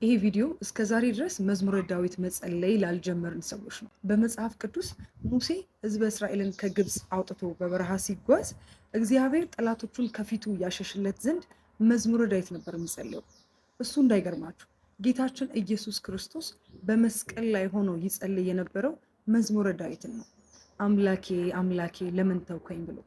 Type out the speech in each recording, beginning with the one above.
ይሄ ቪዲዮ እስከ ዛሬ ድረስ መዝሙረ ዳዊት መጸለይ ላልጀመርን ሰዎች ነው። በመጽሐፍ ቅዱስ ሙሴ ሕዝበ እስራኤልን ከግብፅ አውጥቶ በበረሃ ሲጓዝ እግዚአብሔር ጠላቶቹን ከፊቱ ያሸሽለት ዘንድ መዝሙረ ዳዊት ነበር የሚጸልየው። እሱ እንዳይገርማችሁ ጌታችን ኢየሱስ ክርስቶስ በመስቀል ላይ ሆኖ ይጸልይ የነበረው መዝሙረ ዳዊትን ነው። አምላኬ አምላኬ ለምን ተውከኝ ብሎ።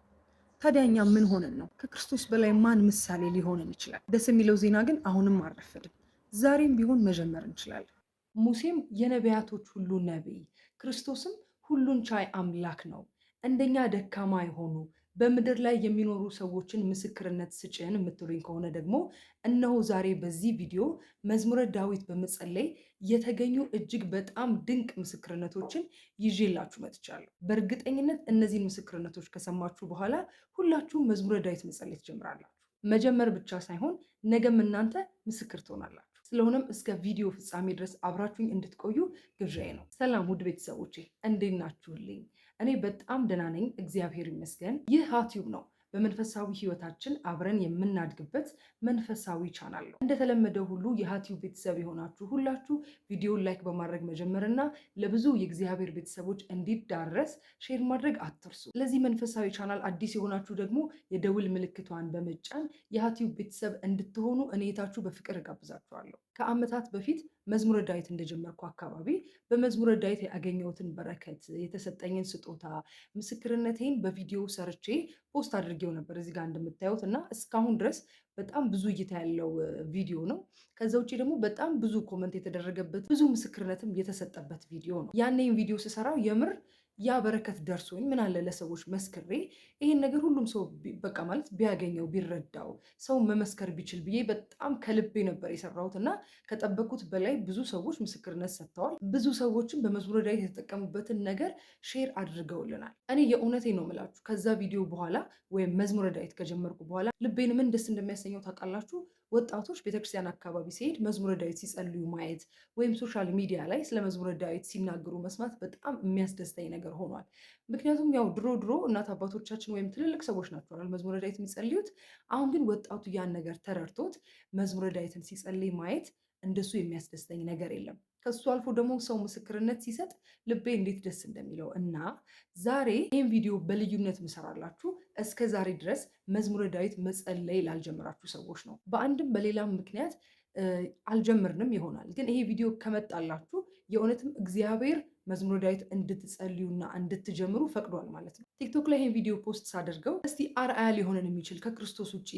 ታዲያ እኛ ምን ሆነን ነው? ከክርስቶስ በላይ ማን ምሳሌ ሊሆነን ይችላል? ደስ የሚለው ዜና ግን አሁንም አልረፈድም። ዛሬም ቢሆን መጀመር እንችላለን። ሙሴም የነቢያቶች ሁሉ ነቢይ፣ ክርስቶስም ሁሉን ቻይ አምላክ ነው። እንደኛ ደካማ የሆኑ በምድር ላይ የሚኖሩ ሰዎችን ምስክርነት ስጭን የምትሉኝ ከሆነ ደግሞ እነሆ ዛሬ በዚህ ቪዲዮ መዝሙረ ዳዊት በመጸለይ የተገኙ እጅግ በጣም ድንቅ ምስክርነቶችን ይዤላችሁ መጥቻለሁ። በእርግጠኝነት እነዚህን ምስክርነቶች ከሰማችሁ በኋላ ሁላችሁም መዝሙረ ዳዊት መጸለይ ትጀምራላችሁ። መጀመር ብቻ ሳይሆን ነገም እናንተ ምስክር ትሆናላችሁ። ስለሆነም እስከ ቪዲዮ ፍጻሜ ድረስ አብራችሁኝ እንድትቆዩ ግብዣዬ ነው። ሰላም ውድ ቤተሰቦቼ እንዴት ናችሁልኝ? እኔ በጣም ደህና ነኝ፣ እግዚአብሔር ይመስገን። ይህ ሀቲዩብ ነው። በመንፈሳዊ ህይወታችን አብረን የምናድግበት መንፈሳዊ ቻናል ነው። እንደተለመደው ሁሉ የሀቲዩብ ቤተሰብ የሆናችሁ ሁላችሁ ቪዲዮን ላይክ በማድረግ መጀመርና ለብዙ የእግዚአብሔር ቤተሰቦች እንዲዳረስ ሼር ማድረግ አትርሱ። ለዚህ መንፈሳዊ ቻናል አዲስ የሆናችሁ ደግሞ የደውል ምልክቷን በመጫን የሀቲዩብ ቤተሰብ እንድትሆኑ እኔ የታችሁ በፍቅር እጋብዛችኋለሁ። ከዓመታት በፊት መዝሙረ ዳዊት እንደጀመርኩ አካባቢ በመዝሙረ ዳዊት ያገኘሁትን በረከት፣ የተሰጠኝን ስጦታ፣ ምስክርነቴን በቪዲዮ ሰርቼ ፖስት አድርጌው ነበር እዚህ ጋር እንደምታዩት እና እስካሁን ድረስ በጣም ብዙ እይታ ያለው ቪዲዮ ነው። ከዛ ውጭ ደግሞ በጣም ብዙ ኮመንት የተደረገበት ብዙ ምስክርነትም የተሰጠበት ቪዲዮ ነው። ያኔን ቪዲዮ ስሰራው የምር ያ በረከት ደርሶኝ ምን አለ ለሰዎች መስክሬ ይሄን ነገር ሁሉም ሰው በቃ ማለት ቢያገኘው ቢረዳው ሰው መመስከር ቢችል ብዬ በጣም ከልቤ ነበር የሰራሁት እና ከጠበቁት በላይ ብዙ ሰዎች ምስክርነት ሰጥተዋል። ብዙ ሰዎችም በመዝሙረ ዳዊት የተጠቀሙበትን ነገር ሼር አድርገውልናል። እኔ የእውነቴ ነው የምላችሁ ከዛ ቪዲዮ በኋላ ወይም መዝሙረ ዳዊት ከጀመርኩ በኋላ ልቤን ምን ደስ እንደሚያሰኘው ታውቃላችሁ? ወጣቶች ቤተክርስቲያን አካባቢ ሲሄድ መዝሙረ ዳዊት ሲጸልዩ ማየት ወይም ሶሻል ሚዲያ ላይ ስለ መዝሙረ ዳዊት ሲናገሩ መስማት በጣም የሚያስደስተኝ ነገር ሆኗል። ምክንያቱም ያው ድሮ እናት አባቶቻችን ወይም ትልልቅ ሰዎች ናቸዋል መዝሙረ ዳዊት የሚጸልዩት። አሁን ግን ወጣቱ ያን ነገር ተረድቶት መዝሙረ ዳዊትን ሲጸልይ ማየት እንደሱ የሚያስደስተኝ ነገር የለም። ከሱ አልፎ ደግሞ ሰው ምስክርነት ሲሰጥ ልቤ እንዴት ደስ እንደሚለው እና ዛሬ ይህን ቪዲዮ በልዩነት ምሰራላችሁ እስከ ዛሬ ድረስ መዝሙረ ዳዊት መጸለይ ላልጀመራችሁ ሰዎች ነው። በአንድም በሌላም ምክንያት አልጀምርንም ይሆናል። ግን ይሄ ቪዲዮ ከመጣላችሁ የእውነትም እግዚአብሔር መዝሙረ ዳዊት እንድትጸልዩና እንድትጀምሩ ፈቅዷል ማለት ነው። ቲክቶክ ላይ ይሄን ቪዲዮ ፖስት ሳደርገው እስቲ አርአያ ሊሆነን የሚችል ከክርስቶስ ውጭ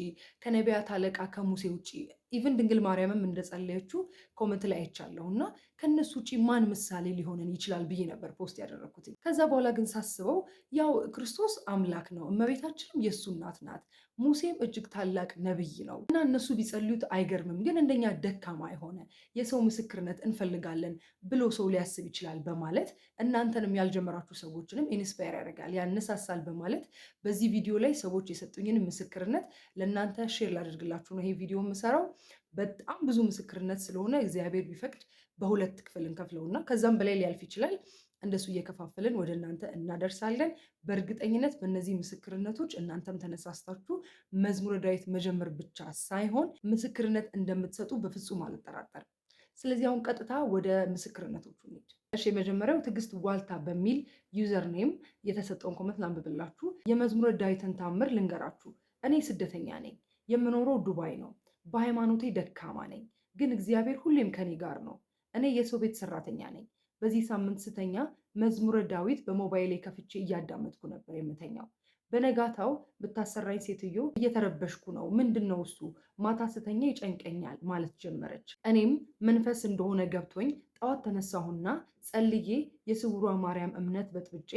ከነቢያት አለቃ ከሙሴ ውጭ ኢቭን ድንግል ማርያምም እንደጸለየችው ኮመንት ላይ አይቻለሁ እና ከነሱ ውጭ ማን ምሳሌ ሊሆነን ይችላል ብዬ ነበር ፖስት ያደረግኩት። ከዛ በኋላ ግን ሳስበው ያው ክርስቶስ አምላክ ነው፣ እመቤታችንም የእሱ እናት ናት፣ ሙሴም እጅግ ታላቅ ነብይ ነው እና እነሱ ቢጸልዩት አይገርምም። ግን እንደኛ ደካማ የሆነ የሰው ምስክርነት እንፈልጋለን ብሎ ሰው ሊያስብ ይችላል በማለት እናንተንም ያልጀመራችሁ ሰዎችንም ኢንስፓየር ያደርጋል ያነሳሳል በማለት በዚህ ቪዲዮ ላይ ሰዎች የሰጡኝን ምስክርነት ለእናንተ ሼር ላደርግላችሁ ነው ይሄ ቪዲዮ የምሰራው። በጣም ብዙ ምስክርነት ስለሆነ እግዚአብሔር ቢፈቅድ በሁለት ክፍል እንከፍለውና ከዛም በላይ ሊያልፍ ይችላል። እንደሱ እየከፋፈልን ወደ እናንተ እናደርሳለን። በእርግጠኝነት በእነዚህ ምስክርነቶች እናንተም ተነሳስታችሁ መዝሙረ ዳዊት መጀመር ብቻ ሳይሆን ምስክርነት እንደምትሰጡ በፍጹም አልጠራጠርም። ስለዚህ አሁን ቀጥታ ወደ ምስክርነቶቹ እንሂድ። እሺ፣ የመጀመሪያው ትዕግስት ዋልታ በሚል ዩዘር ኔም የተሰጠውን ኮመንት ላንብብላችሁ። የመዝሙረ ዳዊትን ታምር ልንገራችሁ። እኔ ስደተኛ ነኝ፣ የምኖረው ዱባይ ነው። በሃይማኖቴ ደካማ ነኝ፣ ግን እግዚአብሔር ሁሌም ከኔ ጋር ነው። እኔ የሰው ቤት ሰራተኛ ነኝ። በዚህ ሳምንት ስተኛ መዝሙረ ዳዊት በሞባይሌ ከፍቼ እያዳመጥኩ ነበር የምተኛው። በነጋታው ብታሰራኝ ሴትዮ እየተረበሽኩ ነው፣ ምንድን ነው እሱ? ማታ ስተኛ ይጨንቀኛል ማለት ጀመረች። እኔም መንፈስ እንደሆነ ገብቶኝ ጠዋት ተነሳሁና ጸልዬ የስውሯ ማርያም እምነት በጥብጬ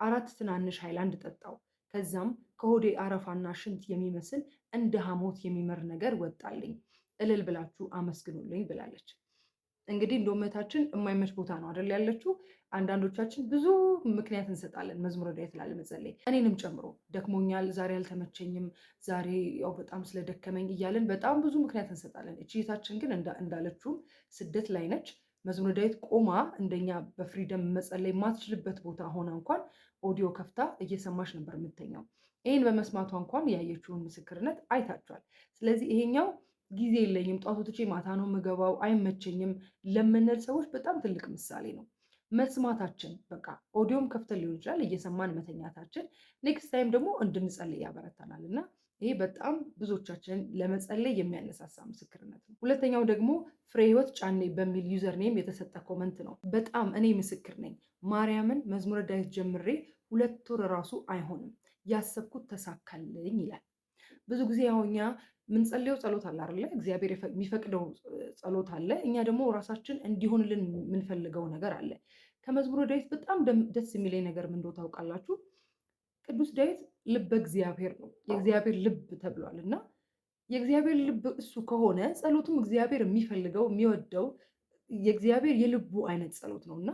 4 ትናንሽ ሃይላንድ ጠጣው። ከዛም ከሆዴ አረፋና ሽንት የሚመስል እንደ ሐሞት የሚመር ነገር ወጣልኝ። እልል ብላችሁ አመስግኑልኝ ብላለች። እንግዲህ እንደ እውነታችን የማይመች ቦታ ነው አይደል ያለችው። አንዳንዶቻችን ብዙ ምክንያት እንሰጣለን መዝሙረ ዳዊት ላለመጸለይ፣ እኔንም ጨምሮ ደክሞኛል፣ ዛሬ አልተመቸኝም፣ ዛሬ ያው በጣም ስለደከመኝ እያለን በጣም ብዙ ምክንያት እንሰጣለን። እቺታችን ግን እንዳለችውም ስደት ላይ ነች። መዝሙረ ዳዊት ቆማ እንደኛ በፍሪደም መጸለይ የማትችልበት ቦታ ሆና እንኳን ኦዲዮ ከፍታ እየሰማች ነበር የምተኛው። ይህን በመስማቷ እንኳን ያየችውን ምስክርነት አይታችኋል። ስለዚህ ይሄኛው ጊዜ የለኝም፣ ጠዋት ወጥቼ ማታ ነው የምገባው፣ አይመቸኝም ለምንል ሰዎች በጣም ትልቅ ምሳሌ ነው። መስማታችን በቃ ኦዲዮም ከፍተን ሊሆን ይችላል እየሰማን መተኛታችን ኔክስት ታይም ደግሞ እንድንጸልይ ያበረታናል እና ይሄ በጣም ብዙዎቻችንን ለመጸለይ የሚያነሳሳ ምስክርነት ነው። ሁለተኛው ደግሞ ፍሬ ህይወት ጫኔ በሚል ዩዘር ኔም የተሰጠ ኮመንት ነው። በጣም እኔ ምስክር ነኝ። ማርያምን መዝሙረ ዳዊት ጀምሬ 2 ወር ራሱ አይሆንም ያሰብኩት ተሳካልኝ ይላል። ብዙ ጊዜ ያው እኛ ምንጸልየው ጸሎት አለ አይደለ? እግዚአብሔር የሚፈቅደው ጸሎት አለ። እኛ ደግሞ ራሳችን እንዲሆንልን የምንፈልገው ነገር አለ። ከመዝሙረ ዳዊት በጣም ደስ የሚለኝ ነገር ምን እንደሆነ ታውቃላችሁ? ቅዱስ ዳዊት ልበ እግዚአብሔር ነው፣ የእግዚአብሔር ልብ ተብሏል እና የእግዚአብሔር ልብ እሱ ከሆነ ጸሎቱም እግዚአብሔር የሚፈልገው የሚወደው የእግዚአብሔር የልቡ አይነት ጸሎት ነው እና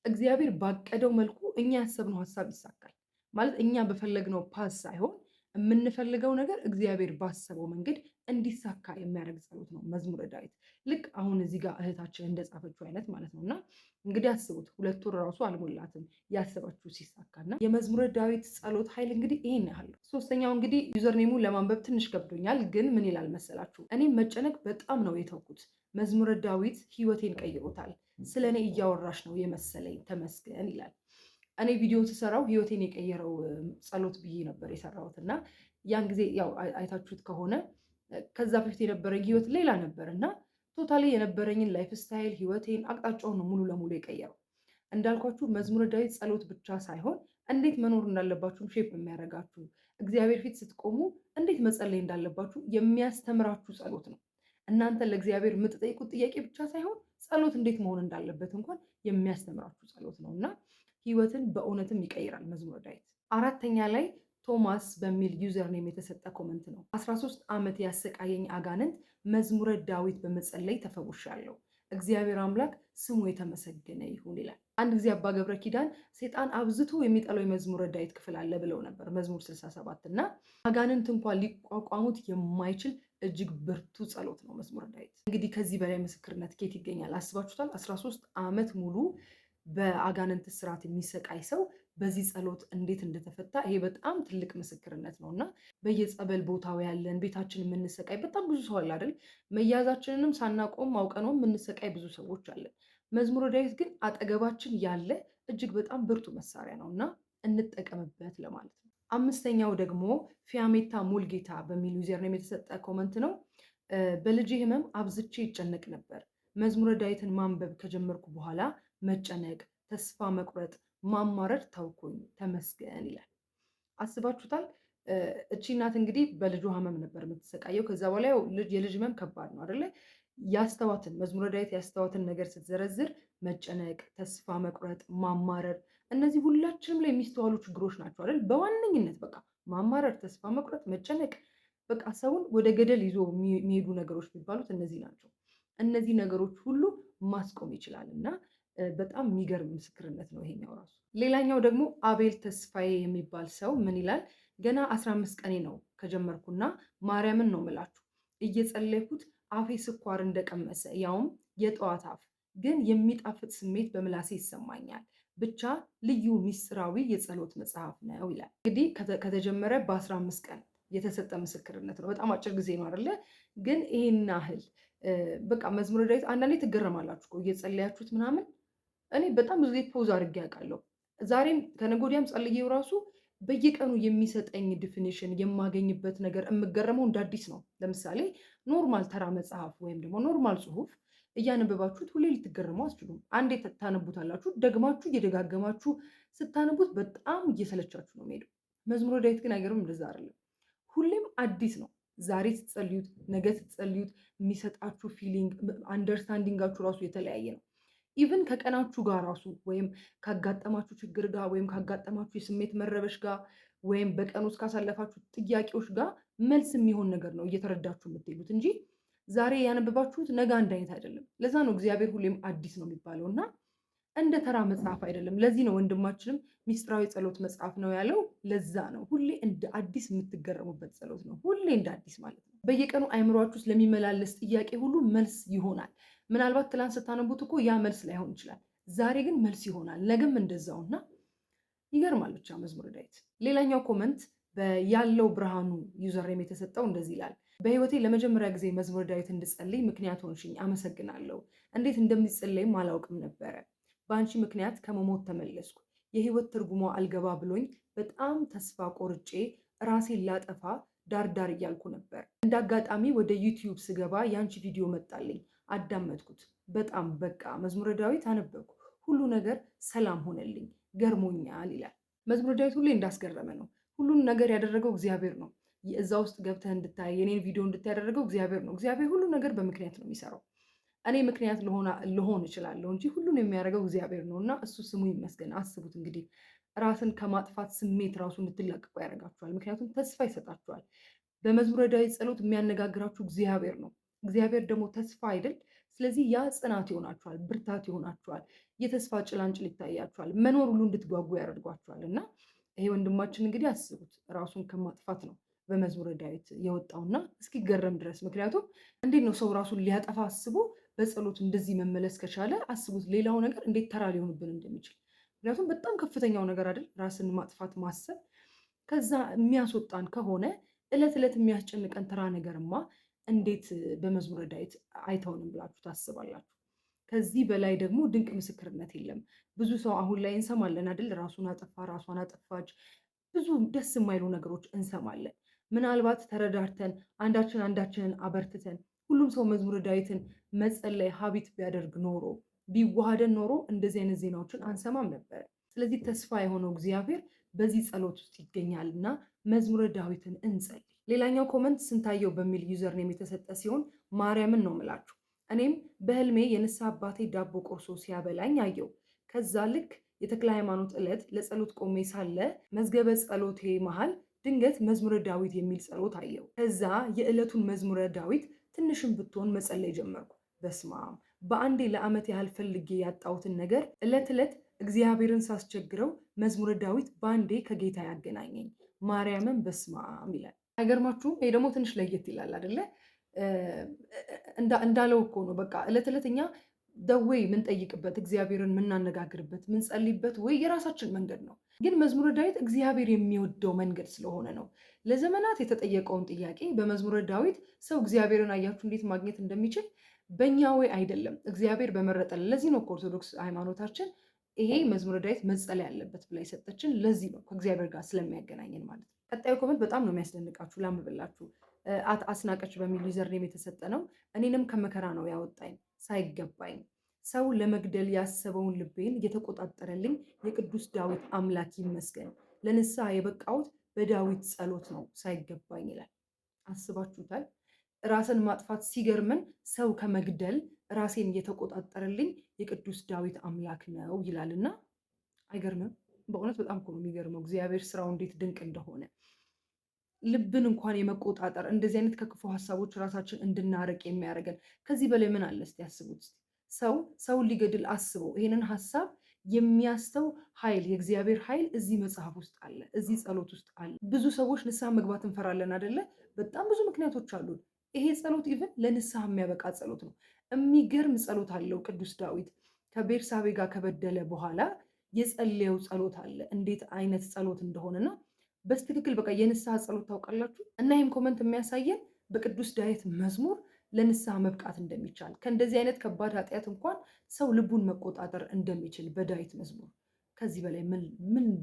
እግዚአብሔር ባቀደው መልኩ እኛ ያሰብነው ሀሳብ ይሳካል ማለት እኛ በፈለግነው ፓስ ሳይሆን የምንፈልገው ነገር እግዚአብሔር ባሰበው መንገድ እንዲሳካ የሚያደርግ ጸሎት ነው መዝሙረ ዳዊት። ልክ አሁን እዚህ ጋር እህታችን እንደጻፈችው አይነት ማለት ነው እና እንግዲህ አስቡት 2 ወር ራሱ አልሞላትም ያሰባችሁ ሲሳካና የመዝሙረ ዳዊት ጸሎት ኃይል እንግዲህ ይሄን ያህል። ሶስተኛው እንግዲህ ዩዘርኔሙ ለማንበብ ትንሽ ከብዶኛል፣ ግን ምን ይላል መሰላችሁ? እኔም መጨነቅ በጣም ነው የተውኩት። መዝሙረ ዳዊት ህይወቴን ቀይሮታል። ስለ እኔ እያወራሽ ነው የመሰለኝ ተመስገን ይላል። እኔ ቪዲዮን ስሰራው ህይወቴን የቀየረው ጸሎት ብዬ ነበር የሰራሁት እና ያን ጊዜ ያው አይታችሁት ከሆነ ከዛ በፊት የነበረኝ ህይወት ሌላ ነበር እና ቶታሊ የነበረኝን ላይፍ ስታይል ህይወቴን አቅጣጫውን ነው ሙሉ ለሙሉ የቀየረው። እንዳልኳችሁ መዝሙረ ዳዊት ጸሎት ብቻ ሳይሆን እንዴት መኖር እንዳለባችሁ ሼፕ የሚያደርጋችሁ፣ እግዚአብሔር ፊት ስትቆሙ እንዴት መጸለይ እንዳለባችሁ የሚያስተምራችሁ ጸሎት ነው። እናንተ ለእግዚአብሔር የምትጠይቁት ጥያቄ ብቻ ሳይሆን ጸሎት እንዴት መሆን እንዳለበት እንኳን የሚያስተምራችሁ ጸሎት ነው እና ህይወትን በእውነትም ይቀይራል መዝሙረ ዳዊት። አራተኛ ላይ ቶማስ በሚል ዩዘር ኔም የተሰጠ ኮመንት ነው። 13 ዓመት ያሰቃየኝ አጋንንት መዝሙረ ዳዊት በመጸለይ ተፈውሻለሁ። እግዚአብሔር አምላክ ስሙ የተመሰገነ ይሁን ይላል። አንድ ጊዜ አባ ገብረ ኪዳን ሴጣን አብዝቶ የሚጠላው የመዝሙረ ዳዊት ክፍል አለ ብለው ነበር፣ መዝሙር 67 እና አጋንንት እንኳን ሊቋቋሙት የማይችል እጅግ ብርቱ ጸሎት ነው መዝሙረ ዳዊት። እንግዲህ ከዚህ በላይ ምስክርነት ኬት ይገኛል? አስባችሁታል? 13 ዓመት ሙሉ በአጋንንት ስርዓት የሚሰቃይ ሰው በዚህ ጸሎት እንዴት እንደተፈታ ይሄ በጣም ትልቅ ምስክርነት ነው እና በየጸበል ቦታው ያለን ቤታችን የምንሰቃይ በጣም ብዙ ሰው አለ አይደል? መያዛችንንም ሳናቆም አውቀነውም የምንሰቃይ ብዙ ሰዎች አለን። መዝሙረ ዳዊት ግን አጠገባችን ያለ እጅግ በጣም ብርቱ መሳሪያ ነው እና እንጠቀምበት ለማለት ነው። አምስተኛው ደግሞ ፊያሜታ ሙልጌታ በሚል ዩዘርኔም የተሰጠ ኮመንት ነው። በልጄ ህመም አብዝቼ ይጨነቅ ነበር። መዝሙረ ዳዊትን ማንበብ ከጀመርኩ በኋላ መጨነቅ፣ ተስፋ መቁረጥ፣ ማማረር ተውኩኝ ተመስገን ይላል። አስባችሁታል? እቺ እናት እንግዲህ በልጇ ህመም ነበር የምትሰቃየው። ከዛ በኋላ የልጅ ህመም ከባድ ነው አይደለ? ያስተዋትን መዝሙረ ዳዊት ያስተዋትን ነገር ስትዘረዝር መጨነቅ፣ ተስፋ መቁረጥ፣ ማማረር እነዚህ ሁላችንም ላይ የሚስተዋሉ ችግሮች ናቸው አይደል? በዋነኝነት በቃ ማማረር፣ ተስፋ መቁረጥ፣ መጨነቅ በቃ ሰውን ወደ ገደል ይዞ የሚሄዱ ነገሮች የሚባሉት እነዚህ ናቸው። እነዚህ ነገሮች ሁሉ ማስቆም ይችላል እና በጣም የሚገርም ምስክርነት ነው ይሄኛው ራሱ። ሌላኛው ደግሞ አቤል ተስፋዬ የሚባል ሰው ምን ይላል? ገና 15 ቀኔ ነው ከጀመርኩና ማርያምን ነው ምላችሁ እየጸለይኩት አፌ ስኳር እንደቀመሰ ያውም የጠዋት አፍ ግን የሚጣፍጥ ስሜት በምላሴ ይሰማኛል። ብቻ ልዩ ሚስጥራዊ የጸሎት መጽሐፍ ነው ይላል። እንግዲህ ከተጀመረ በ15 ቀን የተሰጠ ምስክርነት ነው። በጣም አጭር ጊዜ ነው አይደለ? ግን ይሄን ያህል በቃ መዝሙረ ዳዊት አንዳንዴ ትገረማላችሁ እኮ እየጸለያችሁት ምናምን። እኔ በጣም ብዙ ጊዜ ፖዝ አድርጌ ያውቃለሁ። ዛሬም ከነገ ወዲያም ጸልዬው ራሱ በየቀኑ የሚሰጠኝ ዲፊኒሽን የማገኝበት ነገር የምገረመው እንደ አዲስ ነው። ለምሳሌ ኖርማል ተራ መጽሐፍ ወይም ደግሞ ኖርማል ጽሁፍ እያነበባችሁት ሁሌ ልትገረሙ አትችሉም። አንዴ ታነቡታላችሁ፣ ደግማችሁ እየደጋገማችሁ ስታነቡት በጣም እየሰለቻችሁ ነው የሚሄደው። መዝሙረ ዳዊት ግን አይገርም፣ እንደዛ አይደለም። ሁሌም አዲስ ነው። ዛሬ ስትጸልዩት፣ ነገ ስትጸልዩት የሚሰጣችሁ ፊሊንግ አንደርስታንዲንጋችሁ ራሱ የተለያየ ነው። ኢቭን ከቀናችሁ ጋር ራሱ ወይም ካጋጠማችሁ ችግር ጋር ወይም ካጋጠማችሁ የስሜት መረበሽ ጋር ወይም በቀን ውስጥ ካሳለፋችሁ ጥያቄዎች ጋር መልስ የሚሆን ነገር ነው እየተረዳችሁ የምትሄዱት እንጂ ዛሬ ያነበባችሁት ነገ አንድ አይነት አይደለም። ለዛ ነው እግዚአብሔር ሁሌም አዲስ ነው የሚባለው እና እንደ ተራ መጽሐፍ አይደለም። ለዚህ ነው ወንድማችንም ሚስጥራዊ ጸሎት መጽሐፍ ነው ያለው። ለዛ ነው ሁሌ እንደ አዲስ የምትገረሙበት ጸሎት ነው። ሁሌ እንደ አዲስ ማለት ነው። በየቀኑ አይምሯችሁ ውስጥ ለሚመላለስ ጥያቄ ሁሉ መልስ ይሆናል። ምናልባት ትላንት ስታነቡት እኮ ያ መልስ ላይሆን ይችላል። ዛሬ ግን መልስ ይሆናል። ነገም እንደዛውና ይገርማል ብቻ መዝሙረ ዳዊት። ሌላኛው ኮመንት ያለው ብርሃኑ ዩዘርኔም የተሰጠው እንደዚህ ይላል። በህይወቴ ለመጀመሪያ ጊዜ መዝሙረ ዳዊት እንድጸልይ ምክንያት ሆንሽኝ፣ አመሰግናለሁ። እንዴት እንደሚጸለይም አላውቅም ነበረ። በአንቺ ምክንያት ከመሞት ተመለስኩ። የህይወት ትርጉሟ አልገባ ብሎኝ በጣም ተስፋ ቆርጬ ራሴን ላጠፋ ዳር እያልኩ ነበር። እንደ አጋጣሚ ወደ ዩቲዩብ ስገባ የአንቺ ቪዲዮ መጣልኝ። አዳመጥኩት። በጣም በቃ መዝሙረ ዳዊት አነበብኩ። ሁሉ ነገር ሰላም ሆነልኝ። ገርሞኛል ይላል። መዝሙረ ዳዊት ሁሌ እንዳስገረመ ነው። ሁሉን ነገር ያደረገው እግዚአብሔር ነው። እዛ ውስጥ ገብተህ እንድታይ የኔን ቪዲዮ እንድታይ ያደረገው እግዚአብሔር ነው። እግዚአብሔር ሁሉ ነገር በምክንያት ነው የሚሰራው። እኔ ምክንያት ልሆን እችላለሁ እንጂ ሁሉን የሚያደርገው እግዚአብሔር ነው እና እሱ ስሙ ይመስገን። አስቡት እንግዲህ ራስን ከማጥፋት ስሜት ራሱ እንድትላቀቁ ያደርጋችኋል። ምክንያቱም ተስፋ ይሰጣችኋል። በመዝሙረ ዳዊት ጸሎት የሚያነጋግራችሁ እግዚአብሔር ነው። እግዚአብሔር ደግሞ ተስፋ አይደል? ስለዚህ ያ ጽናት ይሆናችኋል፣ ብርታት ይሆናችኋል፣ የተስፋ ጭላንጭል ይታያችኋል፣ መኖር ሁሉ እንድትጓጉ ያደርጓችኋል። እና ይሄ ወንድማችን እንግዲህ አስቡት ራሱን ከማጥፋት ነው በመዝሙረ ዳዊት የወጣውና እስኪገረም ድረስ። ምክንያቱም እንዴት ነው ሰው ራሱን ሊያጠፋ አስቦ በጸሎት እንደዚህ መመለስ ከቻለ አስቡት ሌላው ነገር እንዴት ተራ ሊሆንብን እንደሚችል። ምክንያቱም በጣም ከፍተኛው ነገር አይደል ራስን ማጥፋት ማሰብ። ከዛ የሚያስወጣን ከሆነ እለት ዕለት የሚያስጨንቀን ተራ ነገርማ እንዴት በመዝሙረ ዳዊት አይተውንም ብላችሁ ታስባላችሁ? ከዚህ በላይ ደግሞ ድንቅ ምስክርነት የለም። ብዙ ሰው አሁን ላይ እንሰማለን አይደል? ራሱን አጠፋ፣ ራሷን አጠፋች፣ ብዙ ደስ የማይሉ ነገሮች እንሰማለን። ምናልባት ተረዳርተን አንዳችንን አበርትተን ሁሉም ሰው መዝሙረ ዳዊትን መጸለይ ሀቢት ቢያደርግ ኖሮ ቢዋሃደን ኖሮ እንደዚህ አይነት ዜናዎችን አንሰማም ነበር። ስለዚህ ተስፋ የሆነው እግዚአብሔር በዚህ ጸሎት ውስጥ ይገኛል እና መዝሙረ ዳዊትን እንጸልይ። ሌላኛው ኮመንት ስንታየው በሚል ዩዘርኔም የተሰጠ ሲሆን ማርያምን ነው ምላችሁ። እኔም በህልሜ የንስሐ አባቴ ዳቦ ቆርሶ ሲያበላኝ አየው። ከዛ ልክ የተክለ ሃይማኖት ዕለት ለጸሎት ቆሜ ሳለ መዝገበ ጸሎቴ መሃል ድንገት መዝሙረ ዳዊት የሚል ጸሎት አየው። ከዛ የዕለቱን መዝሙረ ዳዊት ትንሽም ብትሆን መጸለይ ጀመርኩ። በስማም በአንዴ ለዓመት ያህል ፈልጌ ያጣሁትን ነገር ዕለት ዕለት እግዚአብሔርን ሳስቸግረው መዝሙረ ዳዊት በአንዴ ከጌታ ያገናኘኝ። ማርያምን በስማም ይላል። አይገርማችሁም? ይሄ ደግሞ ትንሽ ለየት ይላል አይደለ? እንዳለው እኮ ነው። በቃ ዕለት ዕለት እኛ ደዌይ የምንጠይቅበት እግዚአብሔርን የምናነጋግርበት የምንጸልይበት ወይ የራሳችን መንገድ ነው። ግን መዝሙረ ዳዊት እግዚአብሔር የሚወደው መንገድ ስለሆነ ነው። ለዘመናት የተጠየቀውን ጥያቄ በመዝሙረ ዳዊት ሰው እግዚአብሔርን አያችሁ እንዴት ማግኘት እንደሚችል በእኛ ወይ አይደለም፣ እግዚአብሔር በመረጠልን። ለዚህ ነው ኦርቶዶክስ ሃይማኖታችን ይሄ መዝሙረ ዳዊት መጸለይ ያለበት ብላ የሰጠችን ለዚህ ነው፣ ከእግዚአብሔር ጋር ስለሚያገናኘን ማለት ነው። ቀጣዩ ኮመንት በጣም ነው የሚያስደንቃችሁ፣ ላንብብላችሁ። አስናቀች በሚል ዩዘርኔም የተሰጠ ነው። እኔንም ከመከራ ነው ያወጣኝ ሳይገባኝ፣ ሰው ለመግደል ያሰበውን ልቤን የተቆጣጠረልኝ የቅዱስ ዳዊት አምላክ ይመስገን። ለንስሐ የበቃሁት በዳዊት ጸሎት ነው ሳይገባኝ ይላል። አስባችሁታል? ራስን ማጥፋት ሲገርመን ሰው ከመግደል ራሴን የተቆጣጠረልኝ የቅዱስ ዳዊት አምላክ ነው ይላልና አይገርምም? በእውነት በጣም እኮ ነው የሚገርመው እግዚአብሔር ስራው እንዴት ድንቅ እንደሆነ። ልብን እንኳን የመቆጣጠር እንደዚህ አይነት ከክፉ ሀሳቦች ራሳችን እንድናርቅ የሚያደርገን ከዚህ በላይ ምን አለ? እስቲ ያስቡት። ሰውን ሊገድል አስበው ይሄንን ሀሳብ የሚያስተው ኃይል የእግዚአብሔር ኃይል እዚህ መጽሐፍ ውስጥ አለ፣ እዚህ ጸሎት ውስጥ አለ። ብዙ ሰዎች ንስሐ መግባት እንፈራለን አይደለ? በጣም ብዙ ምክንያቶች አሉን። ይሄ ጸሎት ኢቭን ለንስሐ የሚያበቃ ጸሎት ነው። የሚገርም ጸሎት አለው ቅዱስ ዳዊት ከቤርሳቤ ጋር ከበደለ በኋላ የጸለየው ጸሎት አለ። እንዴት አይነት ጸሎት እንደሆነና በስትክክል በቃ የንስሐ ጸሎት ታውቃላችሁ። እና ይህም ኮመንት የሚያሳየን በቅዱስ ዳዊት መዝሙር ለንስሐ መብቃት እንደሚቻል ከእንደዚህ አይነት ከባድ ኃጢአት እንኳን ሰው ልቡን መቆጣጠር እንደሚችል በዳዊት መዝሙር። ከዚህ በላይ ምን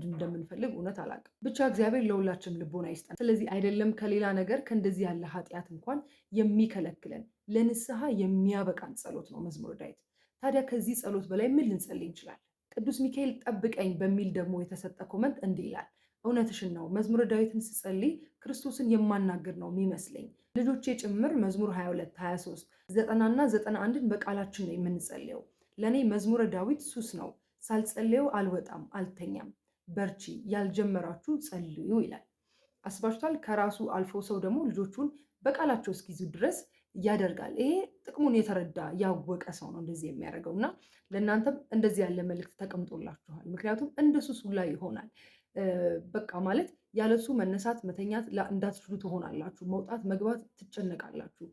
እንደምንፈልግ እውነት አላውቅም። ብቻ እግዚአብሔር ለሁላችንም ልቦና ይስጠን። ስለዚህ አይደለም ከሌላ ነገር ከእንደዚህ ያለ ኃጢአት እንኳን የሚከለክለን ለንስሐ የሚያበቃን ጸሎት ነው መዝሙረ ዳዊት። ታዲያ ከዚህ ጸሎት በላይ ምን ልንጸልይ እንችላለን? ቅዱስ ሚካኤል ጠብቀኝ በሚል ደግሞ የተሰጠ ኮመንት እንዲህ ይላል። እውነትሽን ነው። መዝሙረ ዳዊትን ስጸልይ ክርስቶስን የማናገር ነው የሚመስለኝ። ልጆቼ ጭምር መዝሙር 22፣ 23፣ 90 እና 91ን በቃላችን ነው የምንጸልየው። ለእኔ መዝሙረ ዳዊት ሱስ ነው። ሳልጸልየው አልወጣም አልተኛም። በርቺ፣ ያልጀመራችሁ ጸልዩ ይላል። አስባችኋል? ከራሱ አልፎ ሰው ደግሞ ልጆቹን በቃላቸው እስኪይዙ ድረስ ያደርጋል። ይሄ ጥቅሙን የተረዳ ያወቀ ሰው ነው እንደዚህ የሚያደርገው እና ለእናንተም እንደዚህ ያለ መልእክት ተቀምጦላችኋል። ምክንያቱም እንደ ሱስ ሁላ ይሆናል። በቃ ማለት ያለሱ መነሳት መተኛት እንዳትችሉ ትሆናላችሁ። መውጣት መግባት ትጨነቃላችሁ።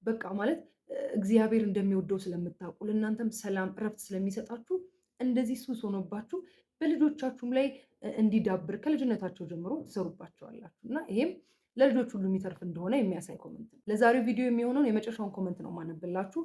በቃ ማለት እግዚአብሔር እንደሚወደው ስለምታውቁ ለእናንተም ሰላም እረፍት ስለሚሰጣችሁ እንደዚህ ሱስ ሆኖባችሁ በልጆቻችሁም ላይ እንዲዳብር ከልጅነታቸው ጀምሮ ትሰሩባቸዋላችሁ እና ይሄም ለልጆች ሁሉ የሚተርፍ እንደሆነ የሚያሳይ ኮመንት ነው። ለዛሬው ቪዲዮ የሚሆነውን የመጨረሻውን ኮመንት ነው ማነብላችሁ።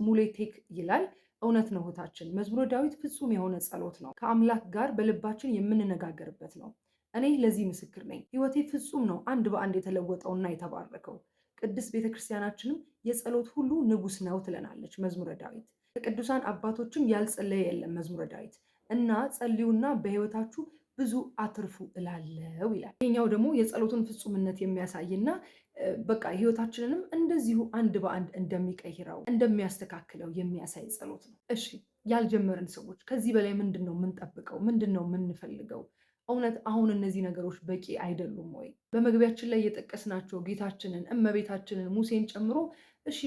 @ሙሌቴክ ይላል። እውነት ነው እህታችን፣ መዝሙረ ዳዊት ፍጹም የሆነ ጸሎት ነው። ከአምላክ ጋር በልባችን የምንነጋገርበት ነው። እኔ ለዚህ ምስክር ነኝ። ህይወቴ ፍጹም ነው አንድ በአንድ የተለወጠውና የተባረከው። ቅድስት ቤተክርስቲያናችንም የጸሎት ሁሉ ንጉስ ነው ትለናለች መዝሙረ ዳዊት። ከቅዱሳን አባቶችም ያልጸለየ የለም መዝሙረ ዳዊት እና ጸልዩና በህይወታችሁ ብዙ አትርፉ እላለው ይላል። ይሄኛው ደግሞ የጸሎቱን ፍጹምነት የሚያሳይና በቃ ህይወታችንንም እንደዚሁ አንድ በአንድ እንደሚቀይረው እንደሚያስተካክለው የሚያሳይ ጸሎት ነው። እሺ ያልጀመርን ሰዎች ከዚህ በላይ ምንድን ነው የምንጠብቀው? ምንድን ነው የምንፈልገው? እውነት አሁን እነዚህ ነገሮች በቂ አይደሉም ወይ? በመግቢያችን ላይ የጠቀስናቸው ጌታችንን፣ እመቤታችንን፣ ሙሴን ጨምሮ እሺ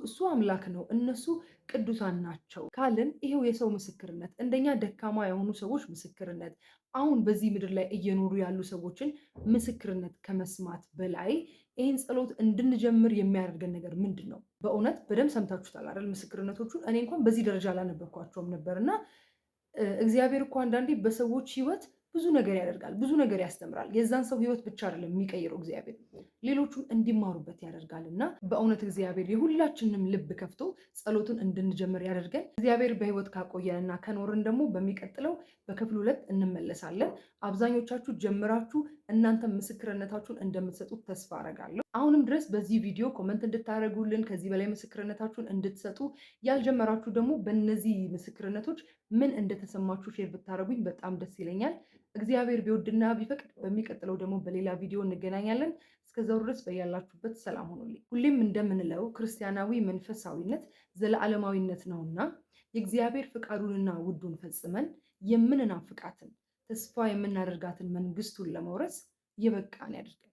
እሱ አምላክ ነው፣ እነሱ ቅዱሳን ናቸው ካልን ይሄው የሰው ምስክርነት፣ እንደኛ ደካማ የሆኑ ሰዎች ምስክርነት፣ አሁን በዚህ ምድር ላይ እየኖሩ ያሉ ሰዎችን ምስክርነት ከመስማት በላይ ይህን ጸሎት እንድንጀምር የሚያደርገን ነገር ምንድን ነው? በእውነት በደንብ ሰምታችሁታል አይደል? ምስክርነቶቹን እኔ እንኳን በዚህ ደረጃ አላነበብኳቸውም ነበር እና እግዚአብሔር እኮ አንዳንዴ በሰዎች ህይወት ብዙ ነገር ያደርጋል፣ ብዙ ነገር ያስተምራል። የዛን ሰው ህይወት ብቻ አይደለም የሚቀይረው እግዚአብሔር፣ ሌሎቹም እንዲማሩበት ያደርጋል እና በእውነት እግዚአብሔር የሁላችንም ልብ ከፍቶ ጸሎቱን እንድንጀምር ያደርገን። እግዚአብሔር በህይወት ካቆየንና ከኖርን ደግሞ በሚቀጥለው በክፍል 2 እንመለሳለን። አብዛኞቻችሁ ጀምራችሁ እናንተ ምስክርነታችሁን እንደምትሰጡት ተስፋ አረጋለሁ። አሁንም ድረስ በዚህ ቪዲዮ ኮመንት እንድታደርጉልን፣ ከዚህ በላይ ምስክርነታችሁን እንድትሰጡ፣ ያልጀመራችሁ ደግሞ በእነዚህ ምስክርነቶች ምን እንደተሰማችሁ ሼር ብታደርጉኝ በጣም ደስ ይለኛል። እግዚአብሔር ቢወድና ቢፈቅድ በሚቀጥለው ደግሞ በሌላ ቪዲዮ እንገናኛለን። እስከዛው ድረስ በያላችሁበት ሰላም ሆኑልኝ። ሁሌም እንደምንለው ክርስቲያናዊ መንፈሳዊነት ዘለዓለማዊነት ነውና የእግዚአብሔር ፍቃዱንና ውዱን ፈጽመን የምንናፍቃትን ተስፋ የምናደርጋትን መንግስቱን ለመውረስ የበቃን ያድርገን።